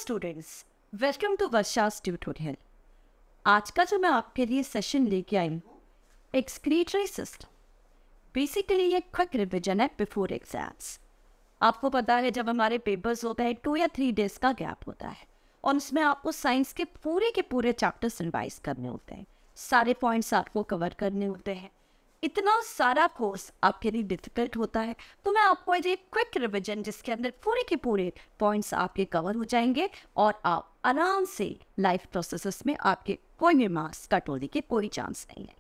Students, welcome to Varsha's tutorial. आज का जो मैं आपके लिए सेशन लेके आई हूँ, एक्सक्रीटरी सिस्टम। बेसिकली ये क्विक रिविजन है बिफोर एग्जाम्स। आपको पता है जब हमारे पेपर्स होते हैं 2 या 3 डेज का गैप होता है और उसमें आपको साइंस के पूरे चैप्टर्स रिवाइज करने होते हैं, सारे पॉइंट्स आपको कवर करने होते हैं। इतना सारा कोर्स आपके लिए डिफिकल्ट होता है, तो मैं आपको आज एक क्विक रिविजन जिसके अंदर पूरे के पूरे पॉइंट्स आपके कवर हो जाएंगे और आप आराम से लाइफ प्रोसेसेस में आपके कोई भी मार्क्स कट होने के कोई चांस नहीं है।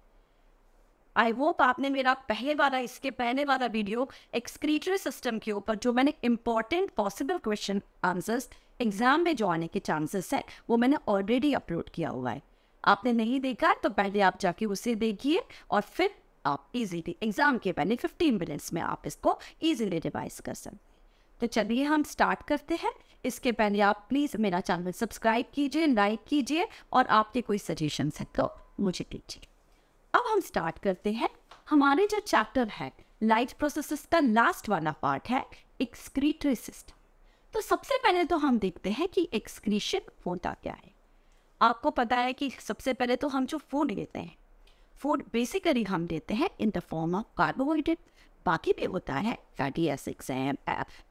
आई होप आपने मेरा इसके पहले वाला वीडियो एक्सक्रीटरी सिस्टम के ऊपर जो मैंने important possible question answers exam में जो आने के चांसेस है वो मैंने ऑलरेडी अपलोड किया हुआ है। आपने नहीं देखा तो पहले आप जाके उसे देखिए और फिर आप इजीली एग्जाम के पहले 15 मिनट्स में आप इसको इजीली रिवाइज कर सकते हैं। तो चलिए हम स्टार्ट करते हैं। इसके पहले आप प्लीज़ मेरा चैनल सब्सक्राइब कीजिए, लाइक कीजिए और आपके कोई सजेशंस है तो मुझे दीजिए। अब हम स्टार्ट करते हैं। हमारे जो चैप्टर है लाइफ प्रोसेसेस का लास्ट वाला पार्ट है एक्सक्रीटरी सिस्टम। तो सबसे पहले तो हम देखते हैं कि एक्सक्रीशन होता क्या है। आपको पता है कि सबसे पहले तो हम जो फूड लेते हैं, फूड बेसिकली हम देते हैं in the form of carbohydrate. बाकी भी होता है फैटी एसिड्स हैं,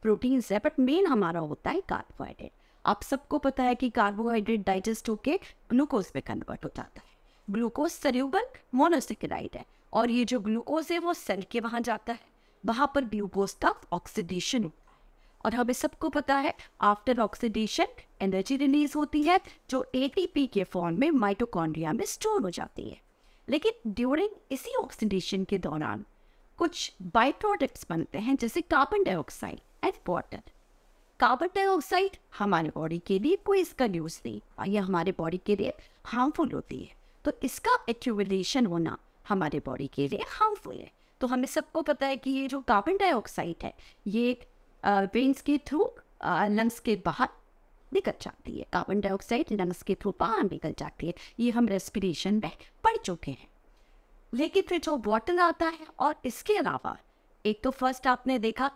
प्रोटीन्स है, बट मेन हमारा होता है कार्बोहाइड्रेट। आप सबको पता है कि कार्बोहाइड्रेट डाइजेस्ट होके ग्लूकोज में कन्वर्ट हो जाता है। ग्लूकोज सेल्यूबल मोनोसेकेराइड है और ये जो ग्लूकोज है वो सेल के वहाँ जाता है, वहाँ पर ग्लूकोज का ऑक्सीडेशन होता है और हमें सबको पता है आफ्टर ऑक्सीडेशन एनर्जी रिलीज होती है जो एटीपी के फॉर्म में माइटोकॉन्ड्रिया में स्टोर हो जाती है। लेकिन ड्यूरिंग इसी ऑक्सीडेशन के दौरान कुछ बाई प्रोडक्ट्स बनते हैं जैसे carbon dioxide and water. Carbon dioxide हमारे बॉडी के लिए कोई इसका यूज नहीं और यह हमारे बॉडी के लिए हार्मफुल होती है, तो इसका एक्यूमुलेशन होना हमारे बॉडी के लिए हार्मफुल है। तो हमें सबको पता है कि ये जो कार्बन डाइऑक्साइड है ये वेन्स के थ्रू लंग्स के बाहर निकल जाती है। कार्बन डाइऑक्साइड लंग्स के थ्रू बाहर निकल जाती है, ये हम रेस्पिरेशन में पढ़ चुके हैं। लेकिन फिर जो वाटर आता है और इसके अलावा एक तो फर्स्ट आपने देखा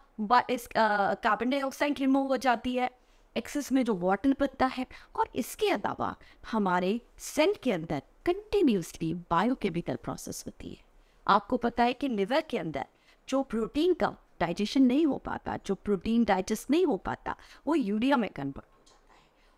इस कार्बन डाइऑक्साइड रिमूव हो जाती है, एक्सेस में जो वाटर बनता है और इसके अलावा हमारे सेल के अंदर कंटिन्यूसली बायोकेमिकल प्रोसेस होती है। आपको पता है कि लिवर के अंदर जो प्रोटीन का डाइजेशन नहीं हो पाता, जो प्रोटीन डाइजेस्ट नहीं हो पाता, वो यूरिया में कन्वर्ट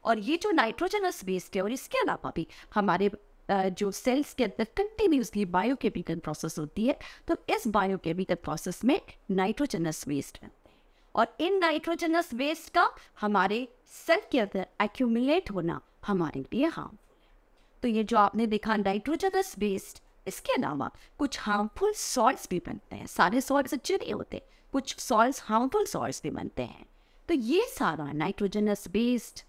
और ये जो नाइट्रोजनस वेस्ट है और इसके अलावा भी हमारे जो सेल्स के अंदर कंटिन्यूसली बायोकेमिकल प्रोसेस होती है, तो इस बायोकेमिकल प्रोसेस में नाइट्रोजनस वेस्ट बनते हैं और इन नाइट्रोजनस वेस्ट का हमारे सेल के अंदर एक्यूमुलेट होना हमारे लिए हार्मफुल है। तो ये जो आपने देखा नाइट्रोजनस वेस्ट, इसके अलावा कुछ हार्मफुल सॉल्ट्स भी बनते हैं। सारे सॉल्ट्स अच्छे नहीं होते, कुछ सॉल्ट्स हार्मफुल सॉल्ट्स भी बनते हैं। तो ये सारा नाइट्रोजनस वेस्ट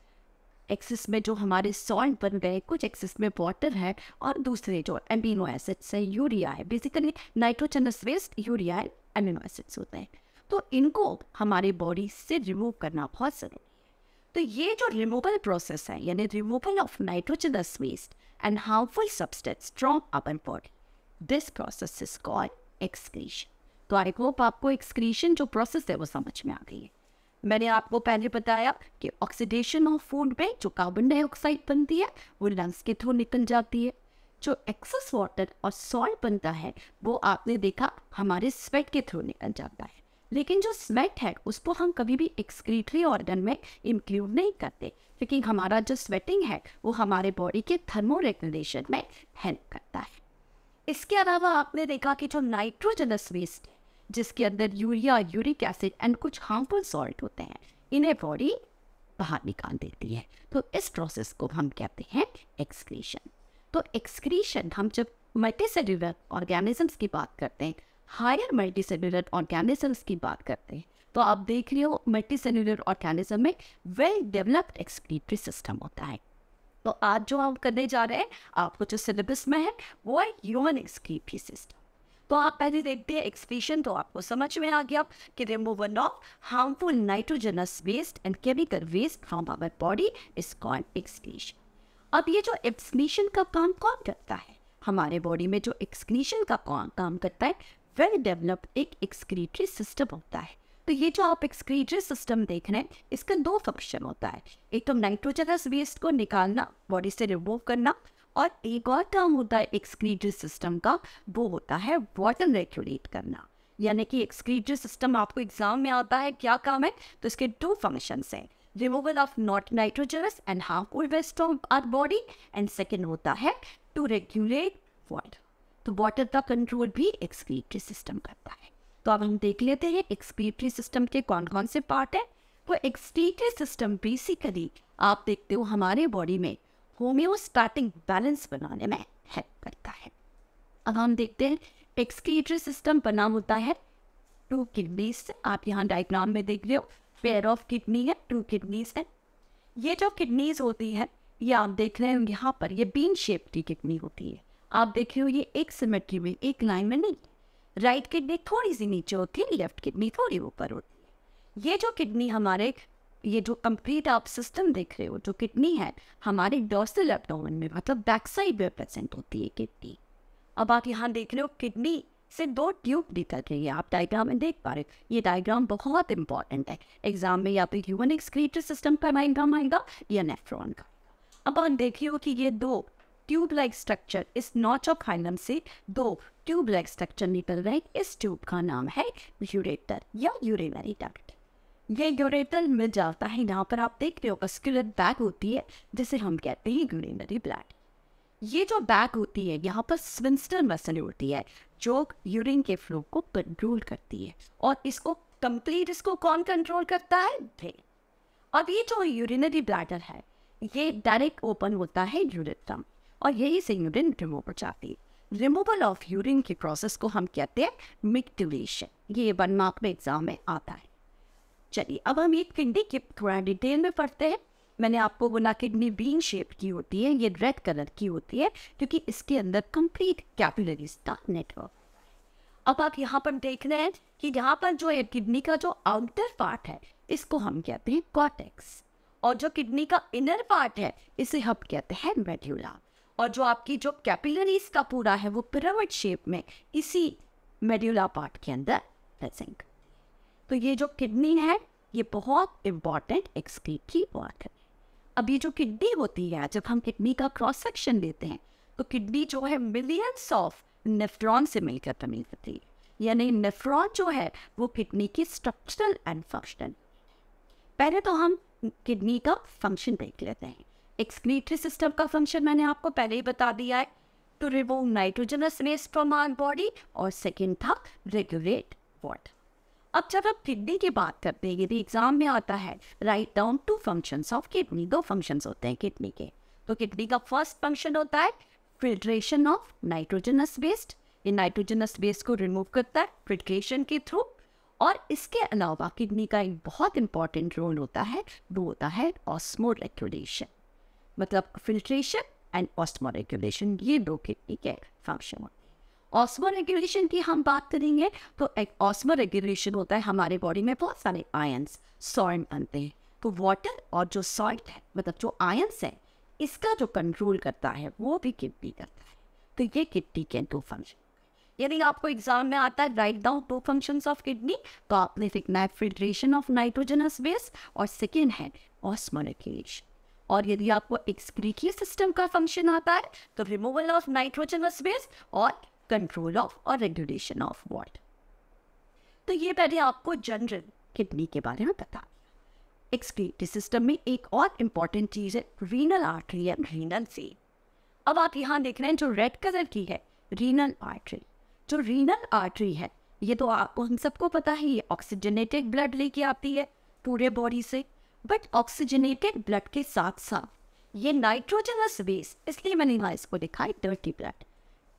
एक्सेस में जो हमारे सॉल्ट बन गए, कुछ एक्सेस में वाटर है और दूसरे जो एमिनो एसिड्स है, यूरिया है, basically nitrogenous waste urea and amino acids होते हैं, तो इनको हमारे बॉडी से रिमूव करना बहुत ज़रूरी है। तो ये जो रिमूवल प्रोसेस है यानी removal of nitrogenous waste and harmful substance from our body, this process is called excretion. तो आई होप आपको एक्सक्रीशन जो प्रोसेस है वो समझ में आ गई है। मैंने आपको पहले बताया कि ऑक्सीडेशन ऑफ फूड में जो कार्बन डाइऑक्साइड बनती है वो लंग्स के थ्रू निकल जाती है। जो एक्सेस वाटर और सॉल्ट बनता है वो आपने देखा हमारे स्वेट के थ्रू निकल जाता है। लेकिन जो स्वेट है उसको हम कभी भी एक्सक्रीटरी ऑर्गन में इंक्लूड नहीं करते, क्योंकि हमारा जो स्वेटिंग है वो हमारे बॉडी के थर्मो रेगुलेशन में हेल्प करता है। इसके अलावा आपने देखा कि जो नाइट्रोजनस वेस्ट है जिसके अंदर यूरिया, यूरिक एसिड एंड कुछ हार्मफुल सॉल्ट होते हैं, इन्हें बॉडी बाहर निकाल देती है। तो इस प्रोसेस को हम कहते हैं एक्सक्रीशन। तो एक्सक्रीशन हम जब मल्टीसेल्युलर ऑर्गेनिजम्स की बात करते हैं, हायर मल्टीसेल्युलर ऑर्गेनिजम्स की बात करते हैं, तो आप देख रहे हो मल्टीसेल्युलर ऑर्गेनिज्म में वेल डेवलप्ड एक्सक्रीटरी सिस्टम होता है। तो आज जो हम करने जा रहे हैं, आपको जो सिलेबस में है वो है ह्यूमन एक्सक्रीटरी सिस्टम। तो आप पहले देखते हैं एक्सक्रीशन, तो आपको समझ में आ गया कि removal of harmful nitrogenous waste and chemical waste from our body is called excretion. अब ये जो एक्सक्रीशन का काम कौन करता है, हमारे बॉडी में जो एक्सक्रीशन का काम करता है, वेल डेवलप्ड एक एक्सक्रीटरी सिस्टम होता है तो ये जो आप एक्सक्रीटरी सिस्टम देख रहे हैं, इसका दो फंक्शन होता है। एक तो नाइट्रोजनस वेस्ट को निकालना, बॉडी से रिमूव करना, और एक और काम होता है एक्सक्रीटरी सिस्टम का, वो होता है वाटर रेगुलेट करना। यानी कि एक्सक्रीटरी सिस्टम आपको एग्जाम में आता है, क्या काम है, तो इसके दो फंक्शंस हैं, removal of not nitrogenous and harmful waste of our body, and second होता है टू रेगुलेट वाटर। तो वाटर का कंट्रोल भी एक्सक्रीटरी सिस्टम करता है। तो अब हम देख लेते हैं एक्सक्रीटरी सिस्टम के कौन कौन से पार्ट है। तो एक्सक्रीटरी सिस्टम बेसिकली आप देखते हो हमारे बॉडी में होम्योस्टैटिक बैलेंस बनाने में हेल्प करता है। अब हम देखते हैं एक्सक्रीटरी सिस्टम बना होता है टू किडनीज से। आप यहाँ डायग्राम में देख रहे हो, पेयर ऑफ किडनी है, टू किडनीज है। ये जो किडनीज होती है, ये आप देख रहे हो यहाँ पर, ये बीन शेप की किडनी होती है। आप देख रहे हो ये एक सिमेट्री में, एक लाइन में नहीं। राइट किडनी थोड़ी सी नीचे होती है, लेफ्ट किडनी थोड़ी ऊपर होती है। ये जो किडनी हमारे, ये जो कंप्लीट आप सिस्टम देख रहे हो, जो किडनी है हमारे डोर्सल एब्डोमेन में, मतलब बैक साइड में प्रेजेंट होती है किडनी। अब आप यहाँ देख रहे हो किडनी से दो ट्यूब निकल रही है, आप डायग्राम में देख पा रहे हो। ये डायग्राम बहुत इंपॉर्टेंट है, एग्जाम में या तो ह्यूमन एक्सक्रीटरी सिस्टम का डायग्राम आएगा या नेफ्रॉन का। अब आप देखिए कि ये दो ट्यूब लाइक स्ट्रक्चर, इस नॉच ऑफ हाइलम से दो ट्यूब लाइक स्ट्रक्चर निकल रहे हैं। इस ट्यूब का नाम है यूरेटर या यूरिनरी डक्ट। ये यूरेटर मिल जाता है, यहाँ पर आप देख रहे हो मस्कुलर बैग होती है, जिसे हम कहते हैं यूरिनरी ब्लैडर। ये जो बैग होती है, यहाँ पर स्विंस्टर मसल होती है, जो यूरिन के फ्लो को कंट्रोल करती है। और इसको कंप्लीट, इसको कौन कंट्रोल करता है, ब्रेन। अब ये जो यूरिनरी ब्लैडर है, ये डायरेक्ट ओपन होता है यूरेट्रम, और यही से यूरिन रिमूव हो जाती है। रिमूवल ऑफ यूरिन के प्रोसेस को हम कहते हैं मिक्टुलेशन। ये 1 मार्क में एग्जाम में आता है। चलिए अब हम एक किडनी की थोड़ा डिटेल में पढ़ते हैं। मैंने आपको बोला किडनी बीन शेप की होती है, ये रेड कलर की होती है क्योंकि इसके अंदर कंप्लीट कैपिलरीज का नेटवर्क। अब आप यहाँ पर देख रहे हैं कि यहाँ पर जो है किडनी का जो आउटर पार्ट है, इसको हम कहते हैं कॉर्टेक्स, और जो किडनी का इनर पार्ट है, इसे हम कहते हैं मेड्यूला। और जो आपकी जो कैपिलरीज का पूरा है, वो पिरामिड शेप में इसी मेड्यूला पार्ट के अंदर प्रेजेंट। तो ये जो किडनी है, ये बहुत इंपॉर्टेंट एक्सक्रीटरी पार्ट है। अब ये जो किडनी होती है, जब हम किडनी का क्रॉस सेक्शन लेते हैं, तो किडनी जो है मिलियंस ऑफ नेफ्रॉन से मिलकर बनी होती है। यानी नेफ्रॉन जो है वो किडनी की स्ट्रक्चरल एंड फंक्शनल। पहले तो हम किडनी का फंक्शन देख लेते हैं। एक्सक्रीटरी सिस्टम का फंक्शन मैंने आपको पहले ही बता दिया है, to remove nitrogenous waste from our body, और सेकेंड था रेगुलेट वाटर। अब जब हम किडनी की बात करते हैं, यदि एग्जाम में आता है, write down two functions of kidney. दो फंक्शंस होते हैं किडनी के। तो किडनी का फर्स्ट फंक्शन होता है फिल्ट्रेशन ऑफ नाइट्रोजनस वेस्ट। ये नाइट्रोजनस वेस्ट को रिमूव करता है फिल्ट्रेशन के थ्रू। और इसके अलावा किडनी का एक बहुत इंपॉर्टेंट रोल होता है, वो होता है ऑस्मोरेगुलेशन। मतलब फिल्ट्रेशन एंड ऑस्मोरेगुलेशन, ये दो किडनी के फंक्शन होते हैं। ऑस्मोरेगुलेशन की हम बात करेंगे तो एक ऑस्मोरेगुलेशन होता है, हमारे बॉडी में बहुत सारे आयंस सॉल्ट बनते हैं। तो वाटर और जो सॉल्ट है, मतलब जो आयंस है, इसका जो कंट्रोल करता है वो भी किडनी करता है। तो ये किडनी के दो फंक्शन। यदि आपको एग्जाम में आता है write down two functions of kidney, तो आपने लिखना है फिल्ट्रेशन ऑफ नाइट्रोजनस वेस्ट, और सेकेंड है ऑस्मोरेगुलेशन। और यदि आपको एक्सक्रीटरी सिस्टम का फंक्शन आता है, तो रिमूवल ऑफ नाइट्रोजनस वेस्ट और कंट्रोल ऑफ और रेगुलेशन ऑफ वाटर। तो ये पहले आपको जनरल किडनी के बारे में बता। एक्सक्रीटरी सिस्टम में एक और इम्पॉर्टेंट चीज है renal artery and renal vein. अब आप यहाँ देख रहे हैं जो रेड कलर की है, रीनल आर्टरी। जो रीनल आर्टरी है, ये तो आपको हम सबको पता है, ये ऑक्सीजनेटेड ब्लड लेके आती है पूरे बॉडी से। बट ऑक्सीजनेटेड ब्लड के साथ साथ ये नाइट्रोजनस वेस्ट, इसलिए मैंने यहाँ इसको लिखा है डर्टी ब्लड।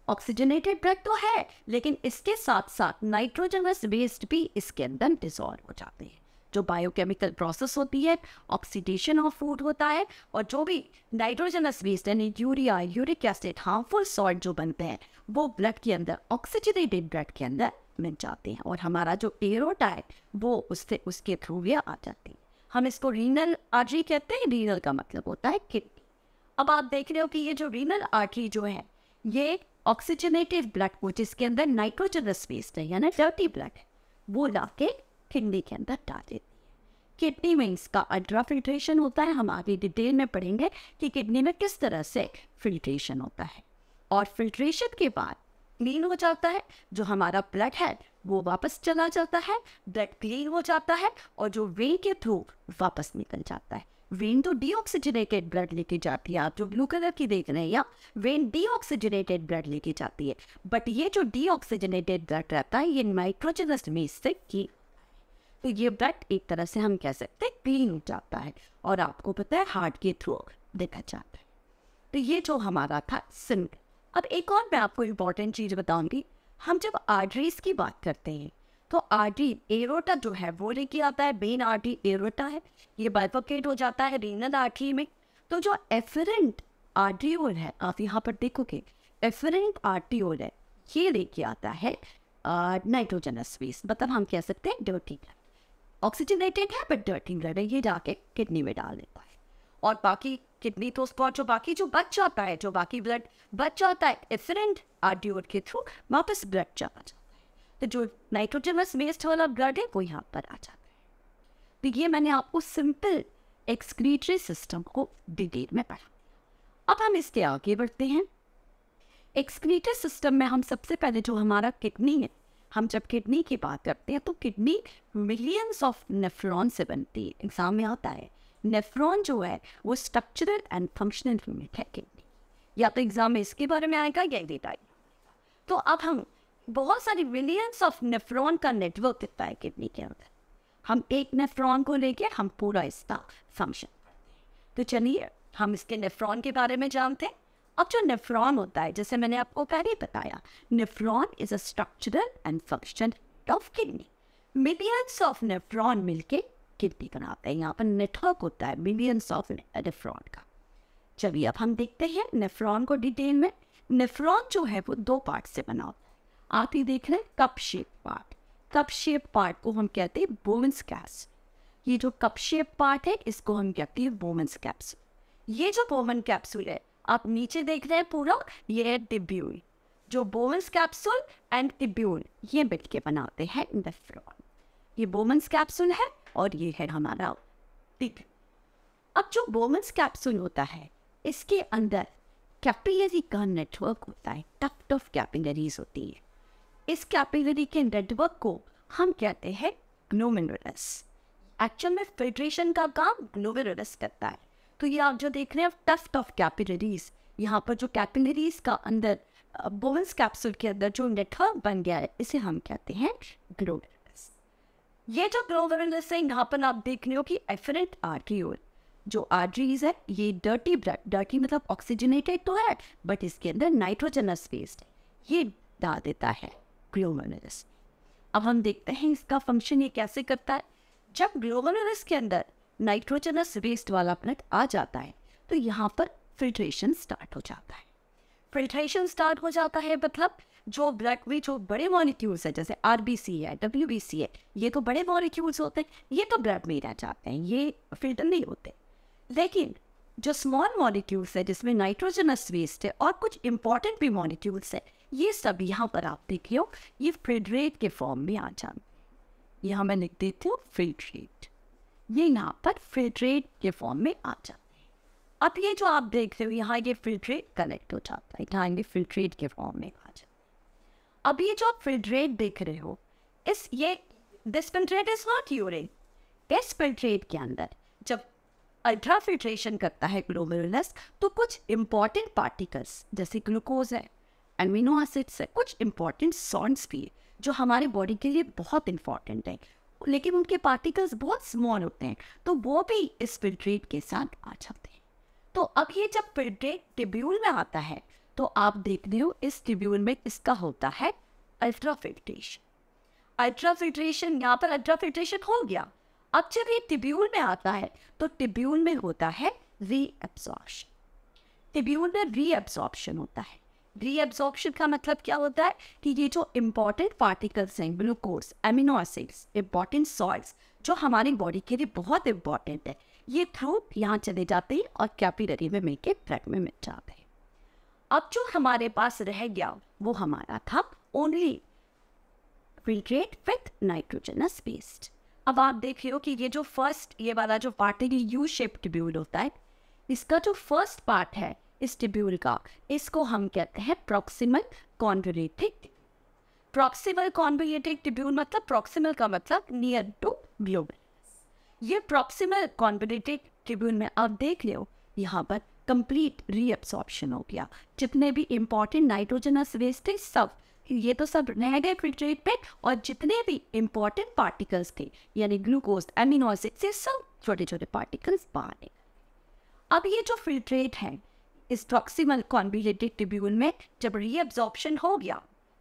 ऑक्सीजनेटेड ब्लड तो है, लेकिन इसके साथ साथ नाइट्रोजनस वेस्ट भी इसके अंदर डिसॉल्व हो जाते हैं। जो बायोकेमिकल प्रोसेस होती है, ऑक्सीडेशन ऑफ फूड होता है, और जो भी नाइट्रोजनस वेस्ट यानी urea, uric acid, harmful salt जो बनते हैं, वो ब्लड के अंदर, ऑक्सीजनेटेड ब्लड के अंदर मिल जाते हैं। और हमारा जो एयर होता है वो उसके थ्रू ये आ जाती है। हम इसको रीनल आर्टरी कहते हैं। रीनल का मतलब होता है किडनी। अब आप देख रहे हो कि ये जो रीनल आर्टरी जो है, ये ऑक्सीजनेटेड ब्लड को, जिसके अंदर नाइट्रोजनस वेस्ट है यानी डर्टी ब्लड है, वो लाके किडनी के अंदर डाल देती है। किडनी में इसका अल्ट्रा फिल्ट्रेशन होता है, हम आगे डिटेल में पढ़ेंगे कि किडनी में किस तरह से फिल्ट्रेशन होता है। और फिल्ट्रेशन के बाद क्लीन हो जाता है, जो हमारा ब्लड है वो वापस चला जाता है, ब्लड क्लीन हो जाता है और जो वेन के थ्रू वापस निकल जाता है। वेन तो डीऑक्सीजनेटेड ब्लड लेके जाती है, आप जो ब्लू कलर की देख रहे हैं या वेन डीऑक्सीजनेटेड ब्लड लेके जाती है, बट ये जो डीऑक्सीजनेटेड ब्लड रहता है ये नाइट्रोजनस में से की, तो ये ब्लड एक तरह से हम कह सकते हैं क्लीन हो जाता है और आपको पता है हार्ट के थ्रू देखा जाता है। तो ये जो हमारा था सिंपल। अब एक और मैं आपको इम्पॉर्टेंट चीज़ बताऊंगी, हम जब आर्टरीज की बात करते हैं तो आर्टरी एरोटा जो है वो लेके आता है, मेन आर्टरी एरोटा है, ये बाइफरकेट हो जाता है रीनल आर्टरी में। तो जो एफरेंट आर्टरियोल है, आप यहाँ पर देखोगे एफरेंट आर्टरियोल है, ये लेके आता है नाइट्रोजनस वेस्ट, मतलब हम कह सकते हैं डर्टी ब्लड। ऑक्सीजनेटेड है बट डर्टी ब्लड है, ये जाके किडनी में डाल देता है। और बाकी किडनी तो स्पॉट जो बाकी जो बच जाता है, जो बाकी ब्लड बच जाता है एफरेंट आर्टरियोल के थ्रू वापस ब्लड चला जाता है। तो जो नाइट्रोजनस वेस्ट वाला ब्लड है वो यहाँ पर आ जाता है। तो ये मैंने आपको सिंपल एक्सक्रीटरी सिस्टम को डिटेल में पढ़ा। अब हम इसके आगे बढ़ते हैं। एक्सक्रीटरी सिस्टम में हम सबसे पहले जो हमारा किडनी है, हम जब किडनी की बात करते हैं तो किडनी मिलियंस ऑफ नेफ्रॉन से बनती है। एग्जाम में आता है नेफ्रॉन जो है वो स्ट्रक्चरल एंड फंक्शनल यूनिट है किडनी, या तो एग्जाम में इसके बारे में आएगा या डेटा। तो अब हम बहुत सारी मिलियंस ऑफ नेफ्रॉन का नेटवर्क दिखता है किडनी के अंदर, हम एक नेफ्रॉन को लेके हम पूरा इसका फंक्शन करते हैं। तो चलिए हम इसके नेफ्रॉन के बारे में जानते हैं। अब जो नेफ्रॉन होता है, जैसे मैंने आपको पहले बताया, nephron is a structural and function of kidney. Millions of nephron मिलके किडनी बनाते हैं, यहाँ पर नेटवर्क होता है मिलियंस ऑफ नेफ्रॉन का। चलिए अब हम देखते हैं नेफ्रॉन को डिटेल में। नेफ्रॉन जो है वो दो पार्ट से बना होता है, आप ही देख रहे हैं cup shape part. Cup shape part को हम कहते हैं बोवेंस कैप्सूल। ये जो कप शेप पार्ट है इसको हम कहते हैं बोवेंस कैप्सूल। ये जो बोवेन कैप्सूल है आप नीचे देख रहे हैं पूरा, ये है टिब्यूल। जो बोवेंस कैप्सूल एंड टिब्यूल ये मिलके बनाते हैं नेफ्रॉन। ये बोवेंस कैप्सूल है और ये है हमारा टिब्यूल। अब जो बोवेंस कैप्सूल होता है इसके अंदर कैपिलरी का नेटवर्क होता है, टफ्ट ऑफ कैपिलरीज होती है। इस कैपिलरी के नेटवर्क को हम कहते हैं ग्लोमेरुलस। एक्चुअल में फिल्ट्रेशन का काम ग्लोमेरुलस करता है। तो ये आप जो देख रहे हैं टफ्ट ऑफ कैपिलरीज, यहाँ पर जो कैपिलरीज का अंदर बोवेंस कैप्सूल के अंदर जो नेटवर्क बन गया है इसे हम कहते हैं ग्लोमेरुलस। ये जो ग्लोमेरुलस है यहाँ पर आप देख रहे हो कि एफरेंट आर्टरियोल जो आर्टरीज है ये डर्टी ब्लड, डर्टी मतलब ऑक्सीजनेटेड तो है बट इसके अंदर नाइट्रोजनस वेस्ट है, ये डाल देता है ग्लोमेरुलस। अब हम देखते हैं इसका फंक्शन ये कैसे करता है। जब ग्लोमेरुलस के अंदर नाइट्रोजनस वेस्ट वाला ब्लड आ जाता है तो यहाँ पर फिल्ट्रेशन स्टार्ट हो जाता है। फिल्ट्रेशन स्टार्ट हो जाता है मतलब जो ब्लड में जो बड़े मॉलिक्यूल्स है जैसे आरबीसी है, डब्ल्यूबीसी है, ये तो बड़े मॉलिक्यूल्स होते हैं, ये तो ब्लड में ही रह जाते हैं, ये फिल्टर नहीं होते। लेकिन जो स्मॉल मॉलिक्यूल्स है जिसमें नाइट्रोजनस वेस्ट है और कुछ इंपॉर्टेंट भी मॉलिक्यूल्स है, ये सब यहाँ पर आप देखिए ये फिल्ट्रेट के फॉर्म में आ जाते हैं। यहाँ मैं लिख देती हूँ फिल्ट्रेट, ये यहाँ पर फिल्ट्रेट के फॉर्म में आ जाते हैं। अब ये जो आप देख रहे हो यहाँ ये फिल्ट्रेट कनेक्ट हो जाता है, यहाँ ये फिल्ट्रेट के फॉर्म में आ जाता है। अब ये जो आप फिल्ट्रेट देख रहे हो this filtrate is not urine. इस फिल्ट्रेट के अंदर जब अल्ट्रा फिल्ट्रेशन करता है ग्लोमेरुलस तो कुछ इंपॉर्टेंट पार्टिकल्स जैसे ग्लूकोज है, एमिनो एसिड्स है, कुछ इंपॉर्टेंट सॉल्ट्स भी है जो हमारे बॉडी के लिए बहुत इंपॉर्टेंट है, लेकिन उनके पार्टिकल्स बहुत स्मॉल होते हैं तो वो भी इस फिल्ट्रेट के साथ आ जाते हैं। तो अब ये जब फिल्ट्रेट टिब्यूल में आता है तो आप देख रहे हो इस टिब्यूल में इसका होता है अल्ट्रा फिल्ट्रेशन। अल्ट्रा फिल्ट्रेशन यहाँ पर अल्ट्रा फिल्ट्रेशन हो गया। अब जब ये टिब्यूल में आता है तो टिब्यूल में होता है रीअब्सॉर्प्शन। टिब्यूल में रीअब्सॉर्प्शन होता है। रीअब्सॉर्प्शन का मतलब क्या होता है कि ये जो इंपॉर्टेंट पार्टिकल्स हैं, glucose, amino acids, important salts जो हमारी बॉडी के लिए बहुत इंपॉर्टेंट है, ये थ्रू यहाँ चले जाते हैं और कैपिलरी में मिलके ब्लड में मिल जाते हैं। अब जो हमारे पास रह गया वो हमारा था only filtrate with nitrogenous waste. अब आप देख रहे हो कि ये जो फर्स्ट ये वाला जो पार्ट है ये यू शेप ट्यूब्यूल होता है। इसका जो फर्स्ट पार्ट है इस ट्यूब्यूल का, इसको हम कहते हैं प्रॉक्सिमल कॉन्वोल्यूटिक। प्रॉक्सिमल कॉन्वोल्यूटिक ट्यूब्यूल मतलब प्रॉक्सिमल का मतलब नियर टू ग्लोमेरुलस। ये प्रॉक्सिमल कॉन्वोल्यूटिक ट्यूब्यूल में आप देख लो यहाँ पर कंप्लीट रीअब्सॉर्प्शन हो गया। जितने भी इंपॉर्टेंट नाइट्रोजनस वेस्ट थे सब ये तो सब रह गए फिल्ट्रेट पे, और जितने भी इंपॉर्टेंट पार्टिकल्स थे यानी ग्लूकोज एमिनो एसिड से सब छोटे छोटे पार्टिकल्स बाहर निकले। अब ये जो फिल्ट्रेट है इस प्रॉक्सिमल कॉन्वोल्यूटिक ट्यूब्यूल में जब रीअब्सॉर्प्शन हो गया,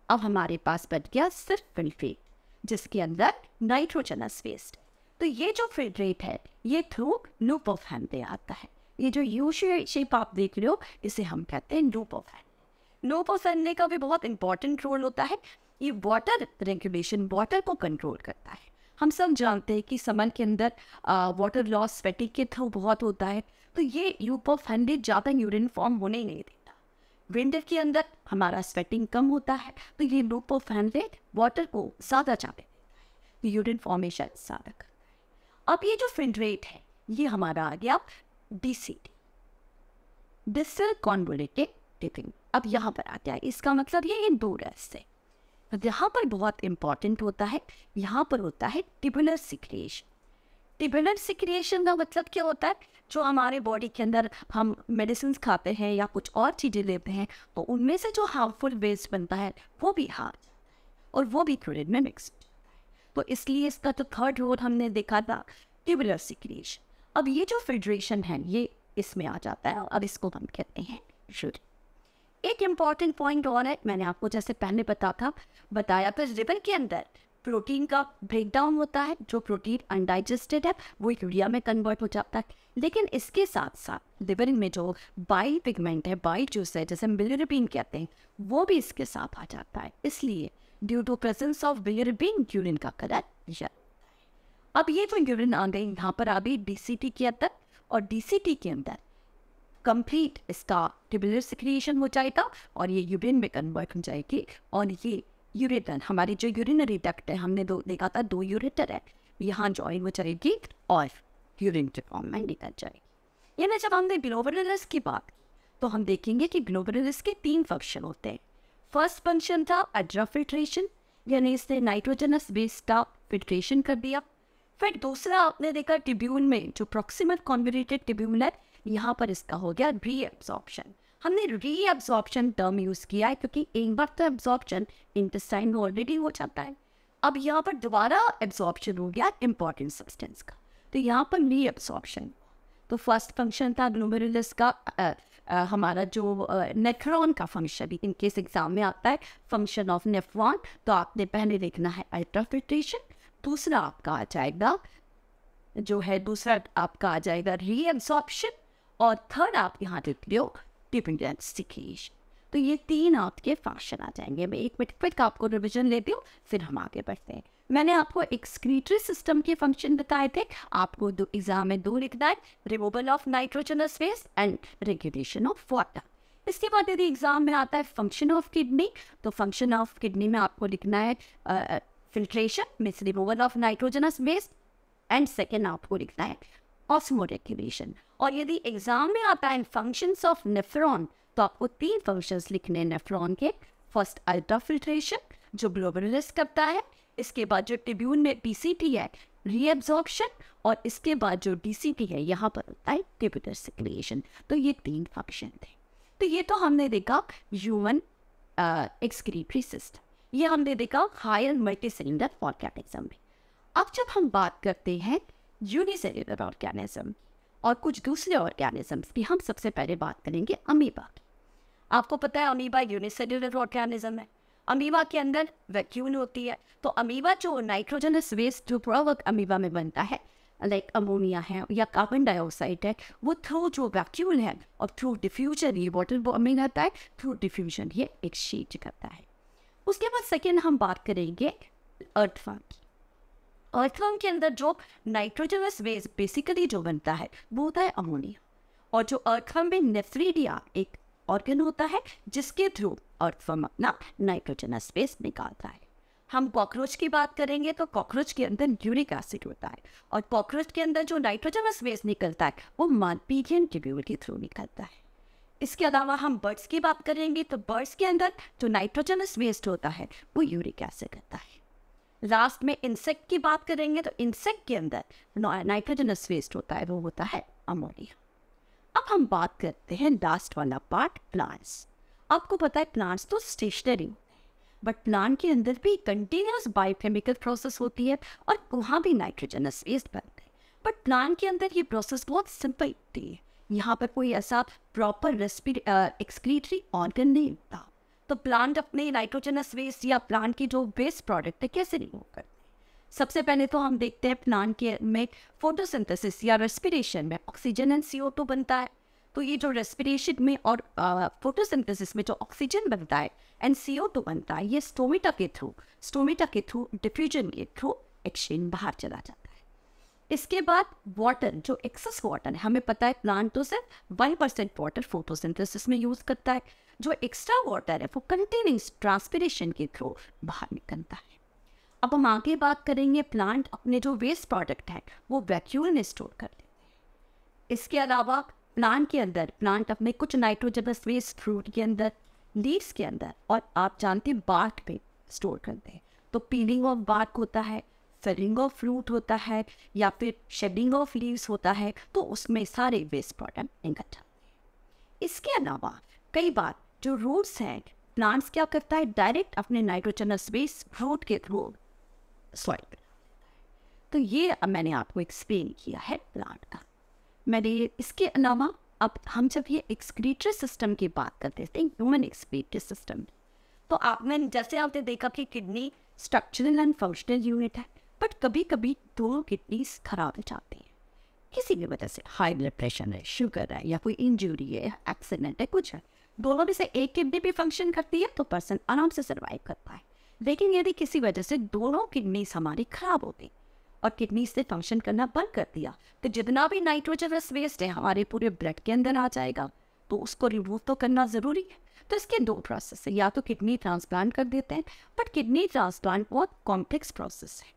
अब हमारे पास बच गया सिर्फ फिल्ट्रेट जिसके अंदर नाइट्रोजनस वेस्ट। तो ये जो फिल्ट्रेट है ये थ्रू लूप ऑफ हैंडले आता है। ये जो यू शेप आप देख रहे हो इसे हम कहते हैं loop of Henle. Loop of Henle का भी बहुत इंपॉर्टेंट रोल होता है। ये वाटर रेगुलेशन, वाटर को कंट्रोल करता है। हम सब जानते हैं कि समर के अंदर वाटर लॉस स्वेटिंग के थ्रू बहुत होता है, तो ये लूप ऑफ हैंडले ज़्यादा यूरिन फॉर्म होने ही नहीं देता। विंटर के अंदर हमारा स्वेटिंग कम होता है, तो ये लूप ऑफ हैंडले वाटर को ज़्यादा जाने देता है, तो यूरिन फॉर्मेशन ज़्यादा करता है। अब ये जो फिल्ट्रेट है ये हमारा आ गया DCT, डिस्टिल कॉन्वोल्यूटिक टिपिंग। अब यहाँ पर आ गया, इसका मतलब ये दूर है इससे। यहाँ पर बहुत इंपॉर्टेंट होता है, यहाँ पर होता है ट्यूबुलर सिक्रिएशन। ट्यूबुलर सिक्रिएशन का मतलब क्या होता है, जो हमारे बॉडी के अंदर हम मेडिसिन खाते हैं या कुछ और चीज़ें लेते हैं तो उनमें से जो हार्मफुल वेस्ट बनता है वो भी हार जाता है और वो भी यूरिन में मिक्स हो जाता है। तो इसलिए इसका जो थर्ड रोल हमने देखा था ट्यूबुलर सिक्रिएशन। अब ये जो फिल्ट्रेशन है ये इसमें आ जाता है, अब इसको हम कहते हैं यूरिन। एक इम्पॉर्टेंट पॉइंट और है, मैंने आपको जैसे पहले बताया था लिवर के अंदर प्रोटीन का ब्रेकडाउन होता है। जो प्रोटीन अनडाइजेस्टेड है वो यूरिया में कन्वर्ट हो जाता है, लेकिन इसके साथ साथ लिवर में जो बाइल पिगमेंट है, बाइल जूस है, जैसे हम बिलिरुबिन कहते हैं, वो भी इसके साथ आ जाता है। इसलिए due to presence of bilirubin urine का कलर यलो। अब ये जो यूरिन आ गई यहाँ पर आ गई DCT के अंदर, और DCT के अंदर कंप्लीट इसका ट्यूबुलर सिक्रिएशन हो जाएगा और ये यूरिन में कन्वर्ट हो जाएगी। और ये यूरेटर, हमारी जो यूरिनरी डक्ट है, हमने देखा था 2 यूरेटर है, यहाँ ज्वाइन हो जाएगी और यूरिन के फॉर्म में निकल जाएगी। यानी जब हमने ग्लोमेरुलस की बात की तो हम देखेंगे कि ग्लोमेरुलस के 3 फंक्शन होते हैं। फर्स्ट फंक्शन था अल्ट्राफिल्ट्रेशन, यानी इसने नाइट्रोजनस वेस्ट का फिल्ट्रेशन कर दिया। फिर दूसरा आपने देखा ट्यूब्यूल में जो प्रॉक्सिमल कॉन्वोल्यूटिक ट्यूब्यूल है, यहाँ पर इसका हो गया रीअब्सॉर्प्शन। हमने रीअब्सॉर्प्शन टर्म यूज़ किया है क्योंकि एक बार तो एब्जॉर्प्शन इंटेस्टाइन में ऑलरेडी हो जाता है, अब यहाँ पर दोबारा एब्जॉर्प्शन हो गया इंपॉर्टेंट सब्सटेंस का, तो यहाँ पर रीअब्सॉर्प्शन। तो फर्स्ट फंक्शन था ग्लोमेरुलस का हमारा जो नेफ्रॉन का फंक्शन, इन केस एग्जाम में आता है फंक्शन ऑफ नेफ्रॉन, तो आपने पहले देखना है अल्ट्राफिल्ट्रेशन, दूसरा आपका आ जाएगा दूसरा आपका आ जाएगा रीअब्सॉर्प्शन, और थर्ड आप यहाँ देख लो ट्यूबुलर सिक्रिएशन। तो ये 3 आपके फंक्शन आ जाएंगे। मैं एक मिनट क्विक आपको रिविजन लेती हूँ फिर हम आगे बढ़ते हैं। मैंने आपको एक्सक्रीटरी सिस्टम के फंक्शन बताए थे, आपको एग्जाम में 2 लिखना है, removal of nitrogenous waste and regulation of water. इसके बाद यदि एग्जाम में आता है फंक्शन ऑफ किडनी, तो फंक्शन ऑफ किडनी में आपको लिखना है filtration means removal of nitrogenous waste, and second आपको लिखना है ऑस्मोरेगुलेशन। और यदि एग्जाम में आता है फंक्शंस ऑफ नेफ्रॉन, तो आपको 3 फंक्शंस लिखने हैं नेफ्रॉन के। फर्स्ट अल्ट्राफिल्ट्रेशन जो ग्लोमेरुलस करता है, इसके बाद जो ट्यूब्यूल में DCT है रीअब्सॉर्प्शन, और इसके बाद जो DCT है यहाँ पर होता है ट्यूबुलर सिक्रिएशन। तो ये 3 फंक्शन थे। तो ये तो हमने देखा ह्यूमन एक्सक्रीटरी सिस्टम, ये हमने देखा हायर मल्टीसेलुलर ऑर्गेनिज्म में। अब जब हम बात करते हैं यूनिसेलुलर ऑर्गेनिज्म और कुछ दूसरे ऑर्गेनिजम्स की, हम सबसे पहले बात करेंगे अमीबा की। आपको पता है अमीबा यूनिसेलुलर ऑर्गेनिज्म है। अमीबा के अंदर वैक्यूल होती है, तो अमीबा जो नाइट्रोजनस वेस्ट जो प्रोडक्ट अमीबा में बनता है लाइक अमोनिया है या कार्बन डाइऑक्साइड है, वो थ्रू जो वैक्यूल है और थ्रू डिफ्यूजन, ये वाटर बॉम्बिंग आता है, थ्रू डिफ्यूजन ये एक्सचेंज करता है। उसके बाद सेकेंड हम बात करेंगे अर्थवर्म की। अर्थवर्म के अंदर जो नाइट्रोजनस वेस्ट बेसिकली जो बनता है वो होता है अमोनिया, और जो अर्थवर्म में नेफ्रीडिया एक ऑर्गन होता है जिसके थ्रू अर्थवर्म अपना नाइट्रोजनस वेस्ट निकालता है। हम कॉकरोच की बात करेंगे तो कॉकरोच के अंदर यूरिक एसिड होता है, और कॉकरोच के अंदर जो नाइट्रोजनस वेस्ट निकलता है वो मालपीजियन ट्यूब्यूल के थ्रू निकलता है। इसके अलावा हम बर्ड्स की बात करेंगे तो बर्ड्स के अंदर जो नाइट्रोजनस वेस्ट होता है वो यूरिक एसिड होता है। लास्ट में इंसेक्ट की बात करेंगे तो इंसेक्ट के अंदर नाइट्रोजनस वेस्ट होता है, वो होता है अमोनिया। अब हम बात करते हैं लास्ट वाला पार्ट, प्लांट्स। आपको पता है प्लांट्स तो स्टेशनरी होते हैं, बट प्लांट के अंदर भी कंटिन्यूस बायोकेमिकल प्रोसेस होती है और वहाँ भी नाइट्रोजनस वेस्ट बनते हैं। बट प्लांट के अंदर ये प्रोसेस बहुत सिंपल होती है, यहाँ पर कोई ऐसा प्रॉपर एक्सक्रीटरी ऑर्गन नहीं होता। तो प्लांट अपने नाइट्रोजनस वेस्ट या प्लांट की जो वेस्ट प्रोडक्ट है कैसे रिमूव करते हैं? सबसे पहले तो हम देखते हैं प्लांट के में फोटोसिंथेसिस या रेस्पिरेशन में ऑक्सीजन एंड CO2 बनता है। तो ये जो रेस्पिरेशन में और फोटोसिंथेसिस में जो ऑक्सीजन बनता है एंड CO2 बनता है, ये स्टोमेटा के थ्रू डिफ्यूजन के थ्रू एक्सचेंज बाहर चला जाता है। इसके बाद वाटर, जो एक्सेस वाटर है, हमें पता है प्लांट तो सिर्फ 1% वाटर फोटोसिंथेसिस में यूज करता है, जो एक्स्ट्रा वाटर है वो कंटिन्यूस ट्रांसपिरेशन के थ्रू बाहर निकलता है। अब हम आगे बात करेंगे, प्लांट अपने जो वेस्ट प्रोडक्ट है वो वैक्यूल में स्टोर कर लेते हैं। इसके अलावा प्लांट के अंदर प्लांट अपने कुछ नाइट्रोजनस वेस्ट फ्रूट के अंदर, लीव्स के अंदर, और आप जानते हैं बार्क पे स्टोर करते हैं। तो पीलिंग ऑफ बार्क होता है, फेलिंग ऑफ फ्रूट होता है, या फिर शेडिंग ऑफ लीव्स होता है, तो उसमें सारे वेस्ट प्रोडक्ट निकल जाते हैं। इसके अलावा कई बार जो रूट्स हैं, प्लांट्स क्या करता है, डायरेक्ट अपने नाइट्रोजनस वेस्ट फ्रूट के थ्रू सॉइल पे। तो ये अब मैंने आपको एक्सप्लेन किया है प्लांट का। मैंने इसके अलावा अब हम जब ये एक्सक्रीटरी सिस्टम की बात करते हैं, ह्यूमन एक्सक्रीटरी सिस्टम, तो आपने देखा कि kidney structural and functional unit है, बट कभी कभी दोनों किडनीज खराब हो जाती हैं किसी भी वजह से। हाई ब्लड प्रेशर है, शुगर है, या कोई इंजरी है, एक्सीडेंट है, कुछ है, दोनों में से एक किडनी भी फंक्शन करती है तो पर्सन आराम से सर्वाइव करता है। लेकिन यदि किसी वजह से दोनों किडनीज हमारी खराब हो गई और किडनी से फंक्शन करना बंद कर दिया, तो जितना भी नाइट्रोजनस वेस्ट है हमारे पूरे ब्लड के अंदर आ जाएगा, तो उसको रिमूव तो करना ज़रूरी है। तो इसके दो प्रोसेस है, या तो किडनी ट्रांसप्लांट कर देते हैं, बट किडनी ट्रांसप्लांट बहुत कॉम्प्लेक्स प्रोसेस है।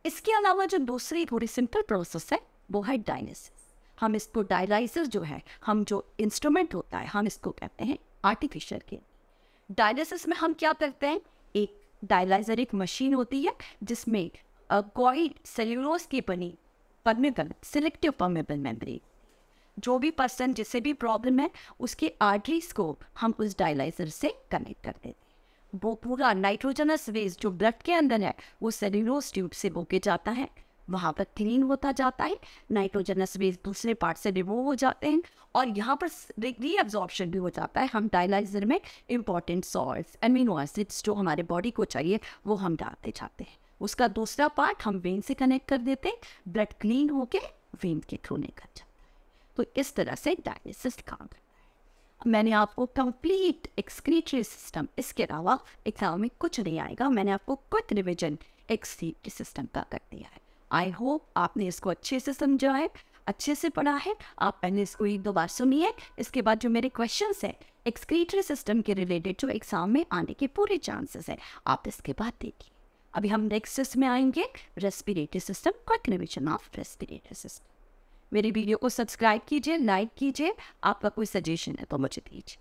इसके अलावा जो दूसरी थोड़ी सिंपल प्रोसेस है वो है डायलिसिस। हम इसको डायलाइसिस जो है, हम जो इंस्ट्रूमेंट होता है हम इसको कहते हैं आर्टिफिशियल किडनी। डायलिसिस में हम क्या करते हैं, एक डायलाइजर एक मशीन होती है जिसमें कॉइल सेल्यूलोज की बनी परमेबल सिलेक्टिव परमेबल मेम्ब्रेन, जो भी पर्सन जिसे भी प्रॉब्लम है उसके आर्टरीज को हम उस डायलाइजर से कनेक्ट कर देते हैं। वो पूरा नाइट्रोजनस वेस्ट जो ब्लड के अंदर है वो सेल्यूलोज ट्यूब से होके जाता है, वहाँ पर क्लीन होता जाता है, नाइट्रोजनस वेस्ट दूसरे पार्ट से रिमूव हो जाते हैं, और यहाँ पर रीअब्जॉर्प्शन भी हो जाता है। हम डायलाइजर में इंपॉर्टेंट सॉल्ट्स, अमीनो एसिड्स जो हमारे बॉडी को चाहिए वो हम डालते जाते हैं। उसका दूसरा पार्ट हम वेन से कनेक्ट कर देते हैं, ब्लड क्लीन होके वेन के थ्रू निकल जाता है। तो इस तरह से डायलिसिस काम करता है। मैंने आपको कंप्लीट एक्सक्रीटरी सिस्टम, इसके अलावा एग्जाम में कुछ नहीं आएगा, मैंने आपको क्विक रिविजन एक्सक्रीटरी सिस्टम का कर दिया है। आई होप आपने इसको अच्छे से समझा है, अच्छे से पढ़ा है। आप पहले इसको एक दो बार सुनिए, इसके बाद जो मेरे क्वेश्चंस हैं एक्सक्रीटरी सिस्टम के रिलेटेड जो एग्जाम में आने के पूरे चांसेस हैं, आप इसके बाद देखिए। अभी हम नेक्स्ट में आएंगे respiratory system, quick revision of respiratory system. मेरी वीडियो को सब्सक्राइब कीजिए, लाइक कीजिए, आपका कोई सजेशन है तो मुझे दीजिए।